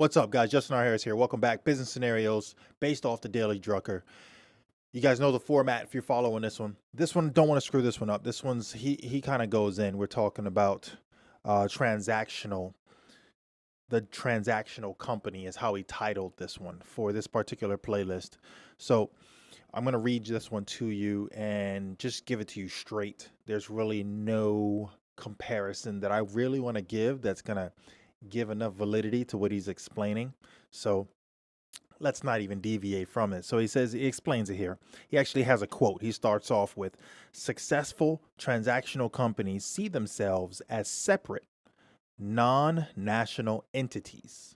What's up, guys? Justin R. Harris here. Welcome back. Business scenarios based off the Daily Drucker. You guys know the format if you're following this one. This one, don't want to screw this one up. This one's, he kind of goes in. We're talking about transactional. The transactional company is how he titled this one for this particular playlist. So I'm going to read this one to you and just give it to you straight. There's really no comparison that I really want to give that's going to give enough validity to what he's explaining. So let's not even deviate from it. So he explains it here. He actually has a quote. He starts off with, successful transactional companies see themselves as separate, non-national entities.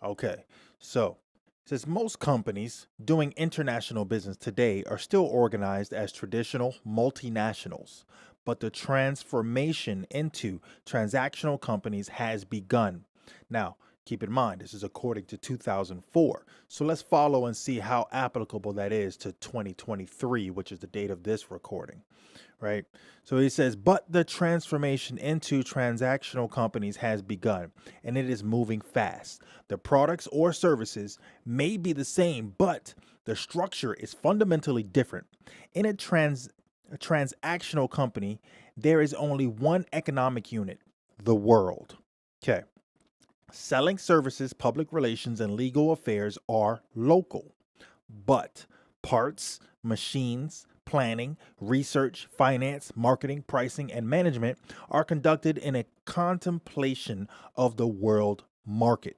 Okay, so it says most companies doing international business today are still organized as traditional multinationals, but the transformation into transactional companies has begun. Now, keep in mind, this is according to 2004. So let's follow and see how applicable that is to 2023, which is the date of this recording, right? So he says, but the transformation into transactional companies has begun, and it is moving fast. The products or services may be the same, but the structure is fundamentally different. In a transactional company, there is only one economic unit, the world. Okay. Selling services, public relations, and legal affairs are local, but parts, machines, planning, research, finance, marketing, pricing, and management are conducted in a contemplation of the world market.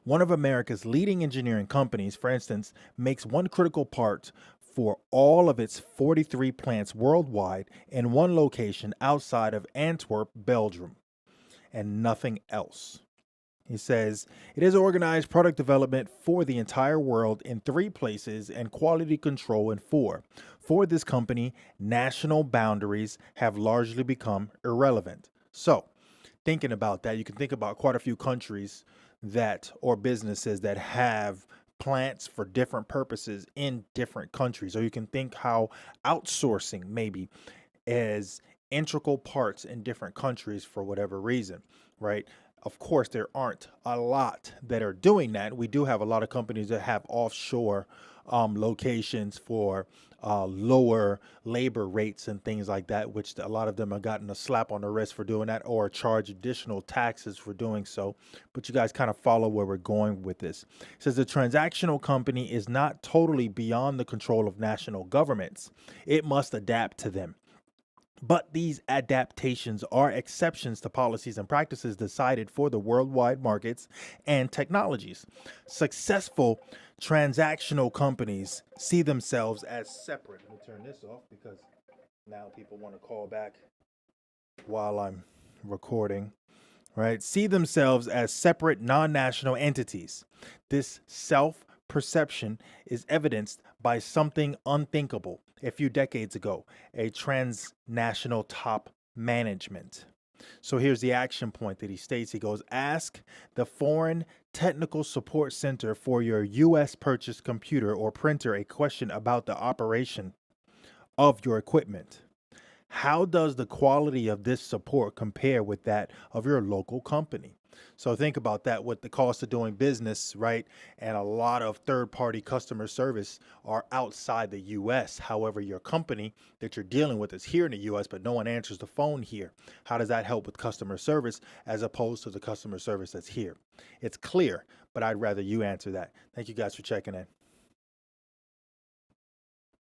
One of America's leading engineering companies, for instance, makes one critical part for all of its 43 plants worldwide in one location outside of Antwerp, Belgium, and nothing else. He says, it is organized product development for the entire world in 3 places and quality control in 4. For this company, national boundaries have largely become irrelevant. So, thinking about that, you can think about quite a few countries that, or businesses that have plants for different purposes in different countries. Or you can think how outsourcing maybe is integral parts in different countries for whatever reason, right? Of course, there aren't a lot that are doing that. We do have a lot of companies that have offshore locations for lower labor rates and things like that, which a lot of them have gotten a slap on the wrist for doing that or charge additional taxes for doing so. But you guys kind of follow where we're going with this. It says the transactional company is not totally beyond the control of national governments. It must adapt to them. But these adaptations are exceptions to policies and practices decided for the worldwide markets and technologies. Successful transactional companies see themselves as separate. Let me turn this off because now people want to call back while I'm recording, right? See themselves as separate non-national entities. This self-perception is evidenced by something unthinkable a few decades ago, a transnational top management. So here's the action point that he states. He goes, ask the Foreign Technical Support Center for your U.S. purchased computer or printer a question about the operation of your equipment. How does the quality of this support compare with that of your local company? So think about that with the cost of doing business, right? And a lot of third-party customer service are outside the U.S. However, your company that you're dealing with is here in the U.S., but no one answers the phone here. How does that help with customer service as opposed to the customer service that's here? It's clear, but I'd rather you answer that. Thank you guys for checking in.